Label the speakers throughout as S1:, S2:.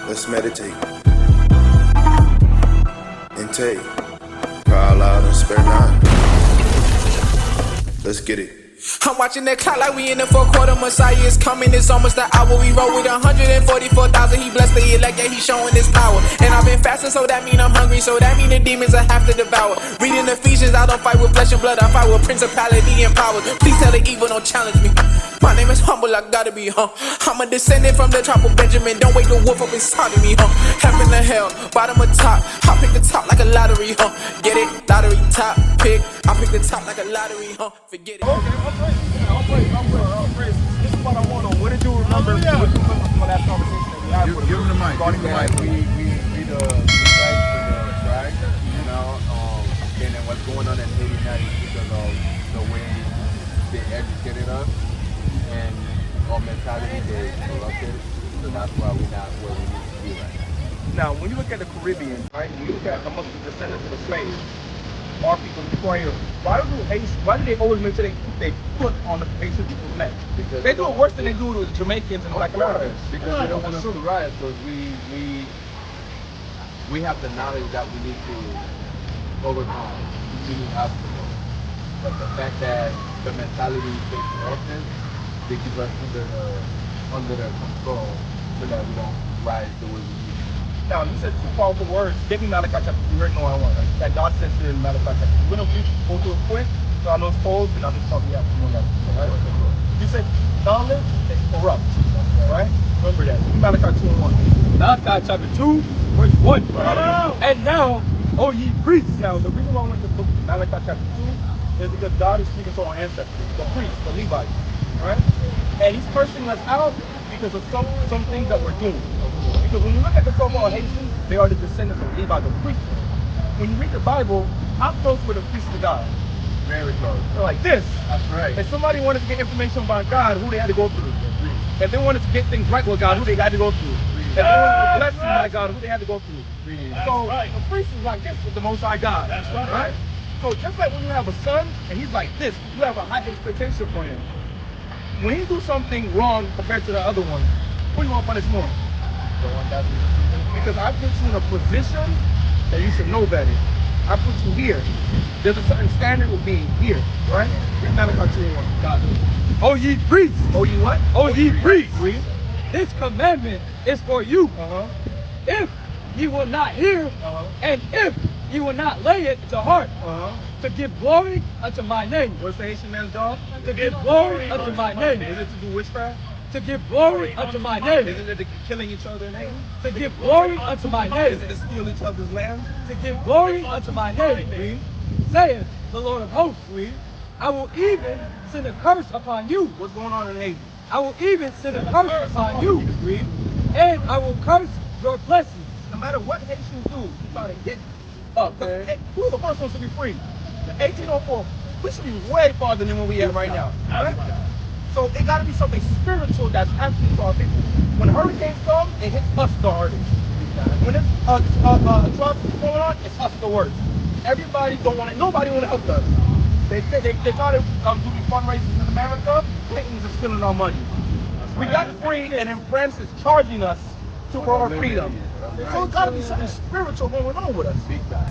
S1: Let's meditate and take. Cry loud and spare not. Let's get it.
S2: I'm watching that clock like we in the fourth quarter. Messiah is coming, it's almost the hour. We roll with 144,000. He blessed the elect, yeah, he's showing his power. And I've been fasting, so that mean I'm hungry. So that mean the demons I have to devour. Reading Ephesians, I don't fight with flesh and blood. I fight with principality and powers. Please tell the evil, don't challenge me. My name is humble, I gotta be, I'm a descendant from the tribe of Benjamin. Don't wake the wolf up inside of me, Heaven to hell, bottom or top. I'll pick the top like a lottery, Get it? Lottery, top, pick. I'll pick the top like a lottery, Forget it.
S3: I'll praise. This is what I want on. What did you remember? What did you remember from that conversation that we had?
S4: Give him the mic. We the guys for the track, and then what's going on in Haiti now is because of the way they educated us and our mentality they corrupted. So that's why we're not where we need to be right now.
S3: Now, when you look at the Caribbean, right, when you look at amongst the descendants of the slaves, our people before here, why do they always make sure they put on the Haitian people's neck? Because they do it worse than they do to the Jamaicans and Black Americans.
S4: Because they don't want us to riot, because we have the knowledge that we need to overcome many obstacles. But the fact that the mentality is corrupted, they keep us under their control so that we don't rise the way we need to.
S3: Now, you said two powerful words. Give me Malachi chapter 3 right now. I want that God says here in Malachi chapter 3. We're going to go through it quick, so I know it's cold, and I'll just talk to you after that. Right? You said knowledge is corrupt, right? Remember that. Give me Malachi 2 and 1.
S5: Malachi chapter 2, verse 1. And now, O ye priests.
S3: Now, the reason why I went to book Malachi chapter 2 is because God is speaking to our ancestors, the priests, the Levites, right? And he's cursing us out because of some things that we're doing. Because when you look at the so-called Haitians, they are the descendants of Levi, the priests. When you read the Bible, how close were the priests to God?
S4: Very close.
S3: They're like this.
S4: That's right.
S3: If somebody wanted to get information about God, who they had to go through? If they wanted to get things right with God, who they had to go through? If they wanted to bless you by God, who they had to go through? So the priest is like this with the Most High God. That's right. So just like when you have a son and he's like this, you have a high expectation for him. When he do something wrong compared to the other one, who you want to punish more?
S4: The one that
S3: Because I put you in a position that you should know better. I put you here. There's a certain standard with being here, right? Read Malachi 2 and 1. God.
S5: O ye priests.
S3: Oh, you what?
S5: O ye priests.
S3: Read.
S5: This commandment is for you. If ye will not hear, and if ye will not lay it to heart, to give glory unto my name.
S3: What's the Haitian man's job?
S5: To give glory unto my name.
S3: Is it to do witchcraft?
S5: To give glory unto my name.
S3: Is it to killing each other in name?
S5: To give glory unto my name.
S3: Is it to steal each other's land?
S5: To give glory unto my name. Saith the Lord of hosts. I will even send a curse upon you.
S3: What's going on in Haiti?
S5: I will even send a curse upon you. And I will curse your blessings.
S3: No matter what Haitians do, you try to get up. Who's the first ones to be free? The 1804. We should be way farther than where we are right now. Right? So it got to be something spiritual that's happening to our people. When hurricanes come, it hits us the hardest. When it's drought going on, it's us the worst. Everybody don't want it. Nobody want to help us. They try to do these fundraisers in America. Clinton's are stealing our money. We got free, and then France is charging us for our freedom. So it got to be something spiritual going on with us.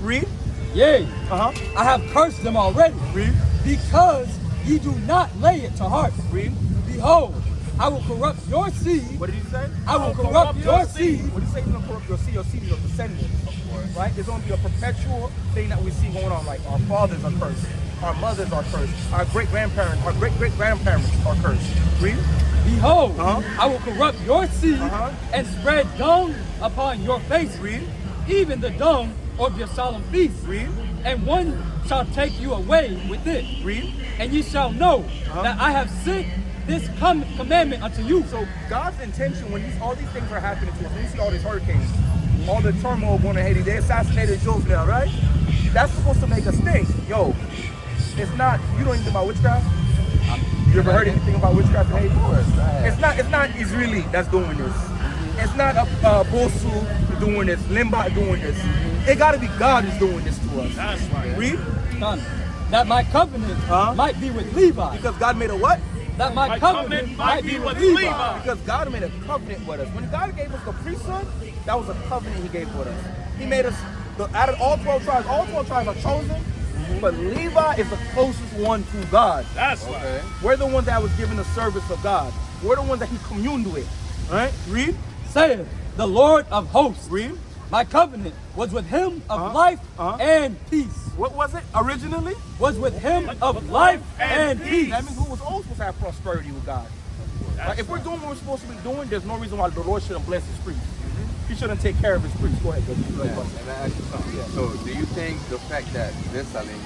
S3: Read.
S5: Yea, I have cursed them already.
S3: Read.
S5: Because ye do not lay it to heart.
S3: Read.
S5: Behold, I will corrupt your seed.
S3: What did he say?
S5: I will corrupt your seed.
S3: What did he say? He's going to corrupt your seed. Your seed is your descendants, right? It's going to be a perpetual thing that we see going on. Like our fathers are cursed, our mothers are cursed, our great-grandparents, our great-great-grandparents are cursed. Read.
S5: Behold, I will corrupt your seed and spread dung upon your face.
S3: Read.
S5: Even the dung of your solemn feast.
S3: Read.
S5: And one shall take you away with it.
S3: Read.
S5: And ye shall know that I have sent this commandment unto you.
S3: So God's intention when all these things are happening to us, when you see all these hurricanes, all the turmoil going to Haiti, they assassinated Jovenel, right? That's supposed to make us think, yo, it's not, you don't even know about witchcraft? You ever heard anything about witchcraft in Haiti? It's not Israeli that's doing this. It's not Bosu doing this, Limba doing this. It got to be God who's doing this to us.
S4: That's right.
S3: Read.
S5: That my covenant might be with Levi.
S3: Because God made a what?
S5: that my covenant might be with Levi.
S3: Because God made a covenant with us. When God gave us the priesthood, that was a covenant he gave with us. He made us, out of all 12 tribes are chosen, but Levi is the closest one to God.
S6: That's right.
S3: We're the ones that was given the service of God. We're the ones that he communed with. All right? Read.
S5: Saith the Lord of hosts.
S3: Read.
S5: My covenant was with him of life and peace.
S3: What was it originally?
S5: Was with him of life and peace.
S3: That means we was always supposed to have prosperity with God. Like, if we're doing what we're supposed to be doing, there's no reason why the Lord shouldn't bless his priests. He shouldn't take care of his priests. Go ahead, brother.
S4: And I ask you something. So, do you think the fact that they're selling,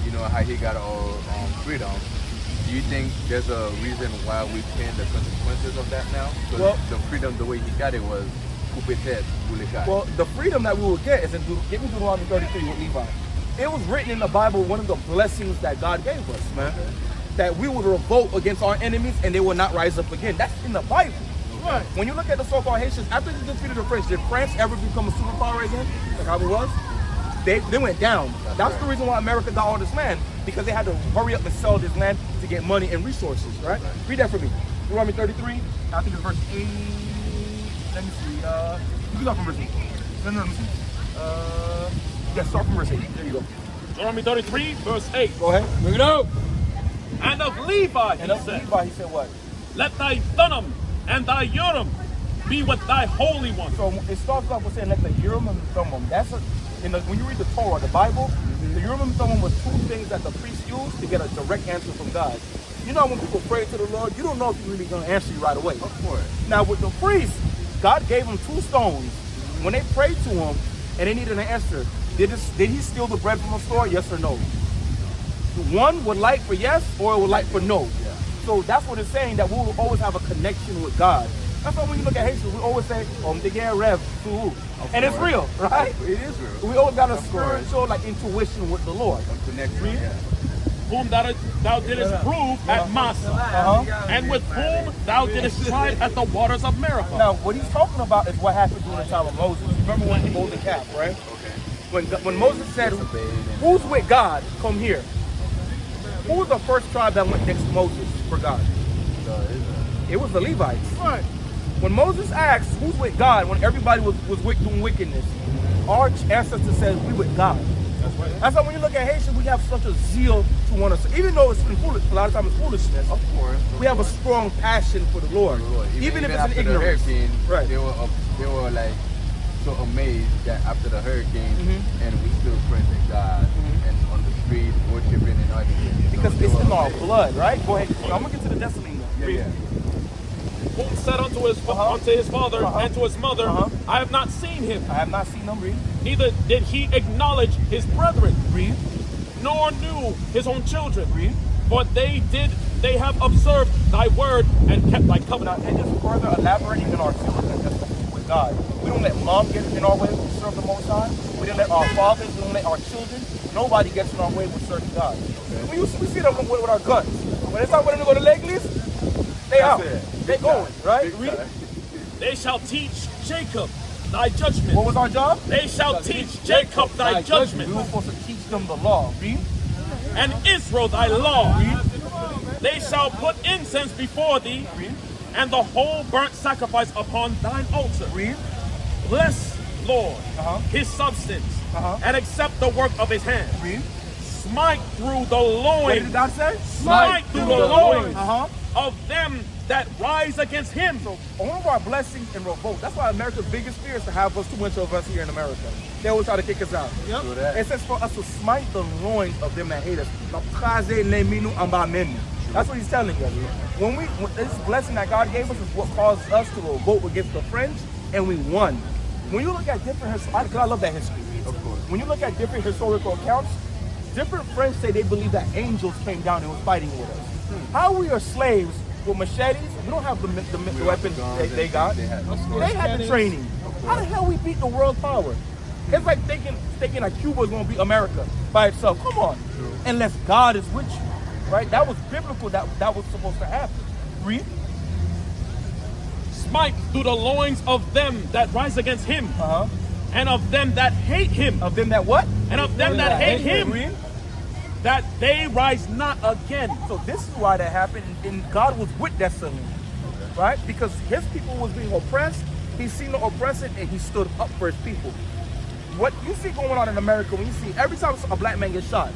S4: you know, how he got all freedom, do you think there's a reason why we paying the consequences of that now? Well, the freedom, the way he got it was, well, the freedom that we will get is in Deuteronomy 33 with Levi. It was written in the Bible, one of the blessings that God gave us, man. That we would revolt against our enemies and they will not rise up again. That's in the Bible. Right. When you look at the so-called Haitians, after they defeated the French, did France ever become a superpower again? Like how it was? They went down. That's the reason why America got all this land, because they had to hurry up and sell this land to get money and resources, right? Read that for me. Deuteronomy 33, I think it's verse 8. Let me see. You can start from verse 8. No, let me see. Yeah, start from verse 8. There you go.
S6: Deuteronomy 33, verse 8.
S3: Go ahead.
S5: Bring it out.
S6: And of Levi,
S3: And of Levi, he said what?
S6: let thy Thummim and thy Urim be with thy holy one.
S3: So it starts off with saying, let the Urim and Thummim. That's when you read the Torah, the Bible, the Urim and Thummim was two things that the priest used to get a direct answer from God. You know, when people pray to the Lord, you don't know if he's really going to answer you right away.
S4: Of course.
S3: Now, with the priest, God gave them two stones. When they prayed to him and they needed an answer, did he steal the bread from the store? Yes or no? One would light for yes, or it would light for no. Yeah. So that's what it's saying, that we will always have a connection with God. That's why when you look at Haitians, we always say, they get rev to. And it's real, right?
S4: It is real.
S3: We always got a spiritual intuition with the Lord.
S4: A connection, yeah.
S6: Whom thou didst prove at Massa, and with whom thou didst try at the waters of Meribah.
S3: Now, what he's talking about is what happened during the time of Moses. Remember when he rolled the calf, right? Okay. When Moses said, who's with God? Come here. Who was the first tribe that went next to Moses for God? It was the Levites. Right. When Moses asked, who's with God, when everybody was doing wickedness, our ancestors said, we with God. That's right. That's why when you look at Haitians, we have such a zeal to want to, even though it's foolish, a lot of times it's foolishness. Of course. We have a strong passion for the Lord. Even if it's an ignorance.
S4: Right. They were like so amazed that after the hurricane, and we still praising God and on the street worshiping and everything.
S3: Because it's in our blood, right? Go ahead. I'm gonna get to the destiny now.
S4: Yeah.
S6: Whom said unto his father and to his mother, I have not seen him.
S3: I have not seen him. Read.
S6: Neither did he acknowledge his brethren.
S3: Read.
S6: Nor knew his own children.
S3: Read.
S6: But they have observed thy word and kept thy covenant.
S3: And just further elaborating on our children with God. We don't let mom get in our way when we serve the Most High. We don't let our fathers, we don't let our children. Nobody gets in our way with serving God. Okay. We see them with our guns. When it's time for them to go to Legless, they out. They going, right? Read.
S6: They shall teach Jacob thy judgment.
S3: What was our job?
S6: They shall teach Jacob thy judgment.
S3: We were supposed to teach them the law. Read.
S6: And Israel thy law.
S3: Read.
S6: They shall put incense before thee.
S3: Read.
S6: And the whole burnt sacrifice upon thine altar.
S3: Read.
S6: Bless, Lord, his substance, and accept the work of his hand.
S3: Read.
S6: Smite through the loins.
S3: What did God say?
S6: Smite through the loins of them that rise against him.
S3: So one of our blessings in revolt. That's why America's biggest fear is to have too much of us here in America. They always try to kick us out. Yep. It says for us to smite the loins of them that hate us. That's what he's telling us. When this blessing that God gave us is what caused us to revolt against the French, and we won. When you look at different history, I love that history. Of course. When you look at different historical accounts, different French say they believe that angels came down and was fighting with us. How we are slaves with machetes, we don't have the weapons they got. They had the training. How the hell we beat the world power? It's like thinking that Cuba is going to beat America by itself. Come on. Unless God is with you. Right? That was biblical. That was supposed to happen. Read.
S6: Smite through the loins of them that rise against him. And of them that hate him.
S3: Of them that what?
S6: And of them that hate him.
S3: Read.
S6: that they rise not again.
S3: So this is why that happened, and God was with that son, right? Because his people was being oppressed. He seen the oppressor, and he stood up for his people. What you see going on in America, when you see every time a black man gets shot,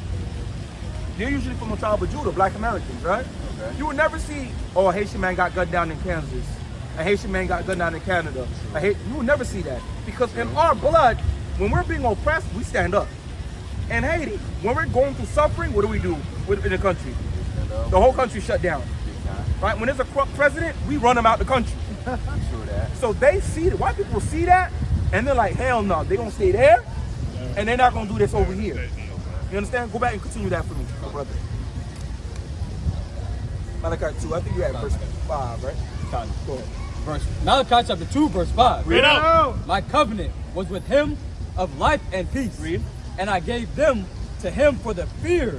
S3: they're usually from the tribe of Judah, black Americans, right? Okay. You would never see, oh, a Haitian man got gunned down in Kansas. A Haitian man got gunned down in Canada. You would never see that. Because in our blood, when we're being oppressed, we stand up. In Haiti, when we're going through suffering, what do we do in the country? The whole country shut down. Right? When there's a corrupt president, we run them out the country. So they see that, white people see that, and they're like, hell no, they're going to stay there, and they're not going to do this over here. You understand? Go back and continue that for me, brother. Malachi 2, I think you're at verse 5, right? Go ahead.
S5: Malachi chapter 2, verse 5.
S6: Read out.
S5: My covenant was with him of life and peace.
S3: Read.
S5: And I gave them to him for the fear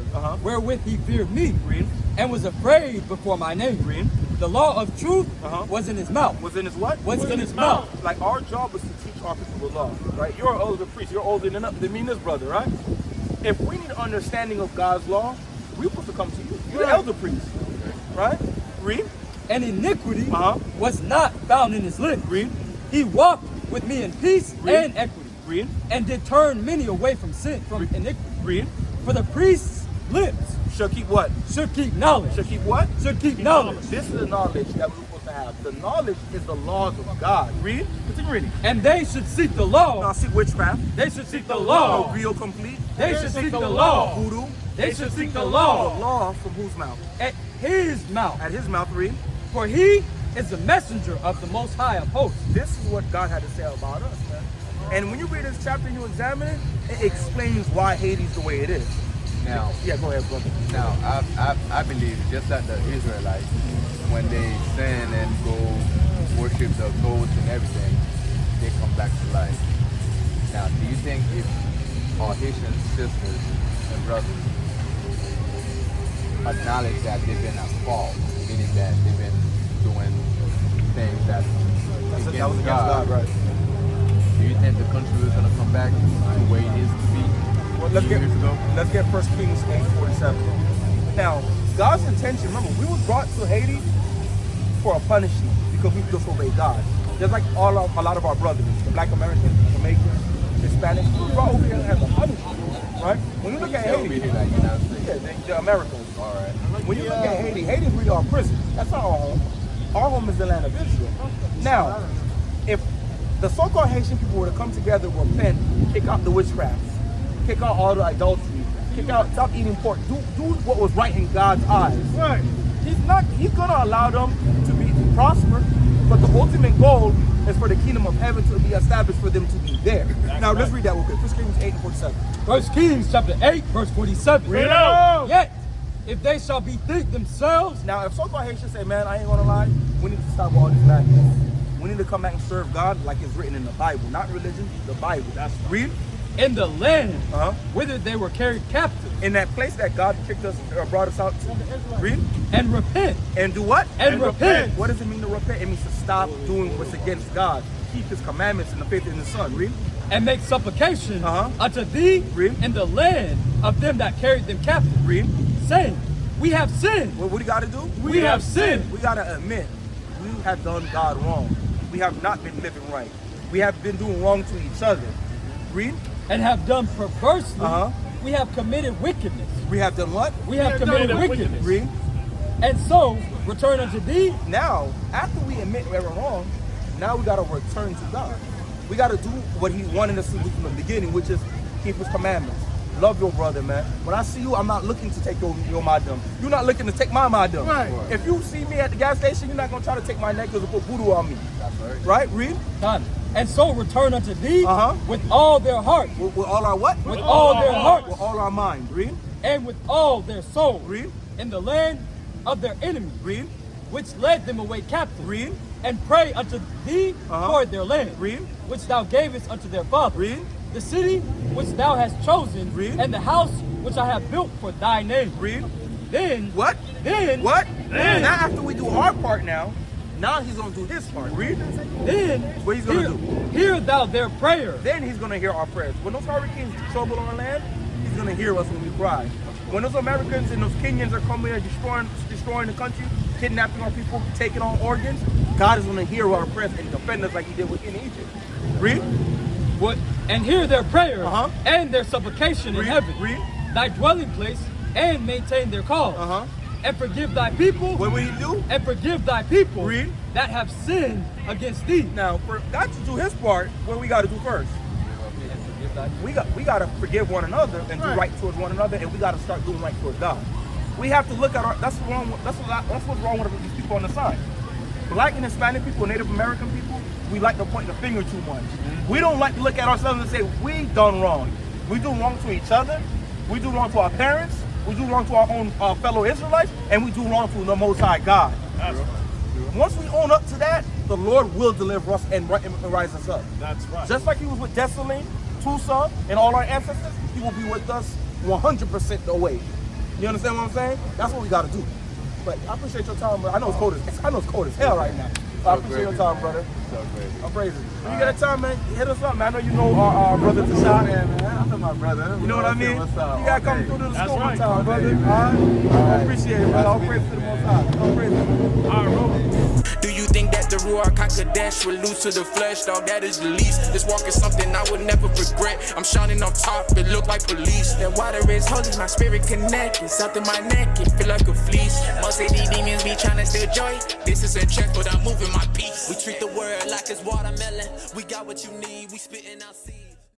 S5: wherewith he feared me.
S3: Read.
S5: And was afraid before my name.
S3: Read.
S5: The law of truth was in his mouth.
S3: Was in his what?
S5: Was in his mouth.
S3: Like our job is to teach our people the law, right? You're an older priest. You're older than me and this brother, right? If we need understanding of God's law, we're supposed to come to you. You're the elder priest, right? Read.
S5: And iniquity was not found in his lips.
S3: Read.
S5: He walked with me in peace and equity.
S3: Read.
S5: And did turn many away from sin, from iniquity.
S3: Read.
S5: For the priest's lips
S3: Shall keep what?
S5: should keep knowledge.
S3: Shall keep what?
S5: Should keep knowledge.
S3: This is the knowledge that we're supposed to have. The knowledge is the laws of God. Read. Continue reading.
S5: And they should seek the law.
S3: Now seek witchcraft.
S5: They should seek the law.
S3: No real complete.
S5: They should seek the law.
S3: Voodoo.
S5: They should seek the
S3: The
S5: law.
S3: law from whose mouth?
S5: At his mouth.
S3: At his mouth. Read.
S5: For he is the messenger of the Most High of hosts.
S3: This is what God had to say about us, man. And when you read this chapter and you examine it, it explains why Haiti's the way it is.
S4: Now,
S3: Yeah, go ahead, brother.
S4: now I believe just like the Israelites, when they sin and go worship the goats and everything, they come back to life. Now, do you think if our Haitian sisters and brothers acknowledge that they've been at fault, meaning that they've been doing things that
S3: That was
S4: against
S3: against
S4: God,
S3: God, right?
S4: do you think the country is going to come back to the way it used to be?
S3: Well, let's
S4: years ago?
S3: get 1 Kings 8:47. Now, God's intention, remember, we were brought to Haiti for a punishment because we disobeyed God. Just like a lot of our brothers, the Black Americans, Jamaicans, Hispanics, we were brought over here as a punishment, right? When you look at
S4: Tell
S3: Haiti,
S4: me like United States.
S3: yeah, the Americans.
S4: All right.
S3: When you look at Haiti, Haiti's really our prison. That's not our home. Our home is the land of Israel. Now, if the so-called Haitian people were to come together, repent, kick out the witchcraft, kick out all the adultery, stop eating pork, do what was right in God's eyes.
S5: Right.
S3: He's gonna allow them to be prosper, but the ultimate goal is for the kingdom of heaven to be established for them to be there. Now let's read that real quick. 1 Kings 8:47.
S5: 1 Kings chapter 8, verse 47.
S6: Read out.
S5: Yet, if they shall bethink themselves,
S3: Now, if so-called Haitians say, man, I ain't gonna lie, we need to stop all this madness. We need to come back and serve God like it's written in the Bible, not religion, the Bible. That's read.
S5: in the land
S3: Uh-huh.
S5: whither they were carried captive,
S3: In that place that God kicked us, brought us out to. Read.
S5: and repent,
S3: And do what?
S5: And repent.
S3: What does it mean to repent? It means to stop doing what's against God. Keep his commandments and the faith in his son. Read.
S5: and make supplication unto thee
S3: Read.
S5: in the land of them that carried them captive,
S3: Read.
S5: saying, we have sinned.
S3: What do you got to do?
S5: We have sinned.
S3: We got to admit, we have done God wrong. We have not been living right. We have been doing wrong to each other. Read.
S5: And have done perversely.
S3: Uh-huh.
S5: We have committed wickedness.
S3: We have done what?
S5: We have committed wickedness.
S3: Read.
S5: And so return unto thee.
S3: Now, after we admit we were wrong, now we got to return to God. We got to do what he wanted us to do from the beginning, which is keep his commandments. Love your brother, man. When I see you, I'm not looking to take your madam. You're not looking to take my madam.
S5: Right.
S3: If you see me at the gas station, you're not going to try to take my necklace or put voodoo on me.
S4: That's right.
S3: Right? Read.
S5: Done. And so return unto thee
S3: Uh-huh.
S5: with all their heart,
S3: With all our what?
S5: with all their heart,
S3: With all our mind. Read.
S5: and with all their soul,
S3: Read.
S5: in the land of their enemies,
S3: Read.
S5: which led them away captive,
S3: Read.
S5: and pray unto thee
S3: Uh-huh.
S5: for their land,
S3: Read.
S5: which thou gavest unto their fathers,
S3: Read.
S5: the city which thou hast chosen,
S3: Read.
S5: and the house which I have built for thy name.
S3: Read.
S5: Then,
S3: What?
S5: then,
S3: What?
S5: Then.
S3: Now after we do our part now he's going to do his part. Read.
S5: then,
S3: What he's gonna
S5: hear,
S3: do?
S5: hear thou their prayer,
S3: Then he's going to hear our prayers. When those hurricanes trouble our land, he's going to hear us when we cry. When those Americans and those Kenyans are coming and destroying the country, kidnapping our people, taking our organs, God is going to hear our prayers and defend us like he did in Egypt. Read.
S5: What? And hear their prayer
S3: Uh-huh.
S5: and their supplication in
S3: Read.
S5: heaven,
S3: Read.
S5: thy dwelling place, and maintain their cause.
S3: Uh-huh.
S5: And forgive thy people.
S3: What will he do?
S5: And forgive thy people
S3: Read.
S5: that have sinned against thee.
S3: Now, for God to do his part, what we got to do first? We got to forgive one another and do right towards one another, and we got to start doing right towards God. We have to look at our. That's what's wrong with these people on the side. Black and Hispanic people, Native American people, we like to point the finger too much. We don't like to look at ourselves and say we done wrong. We do wrong to each other. We do wrong to our parents. We do wrong to our own fellow Israelites, and we do wrong to the Most High God. Once we own up to that, the Lord will deliver us and rise us up.
S6: That's right.
S3: Just like he was with Desaline, Tusa, and all our ancestors, he will be with us 100% the way. You understand what I'm saying? That's what we got to do. But I appreciate your time, bro. I know it's cold as hell right now. So I appreciate your time, brother.
S4: So crazy.
S3: I'm crazy. When you get a time, man, hit us up, man. I know you know our brother Chaazaq.
S4: Yeah, man. I know my brother.
S3: You know what I mean?
S4: What's up?
S3: You gotta come through to the
S6: That's
S3: school one
S6: right.
S3: time, brother. I appreciate it, brother. All praise to the Most High. All praise.
S6: All right, roll.
S2: Do you think that the Ruach HaKodesh will lose to the flesh? Dog, that is the least. This walk is something I would never regret. I'm shining on top, it look like police. That water is holy, my spirit connected. Something my neck, it feel like a fleece. Most of these demons be trying to steal joy. This is a check, but I'm moving my piece.
S7: We treat the world like it's watermelon. We got what you need, we spitting out seeds.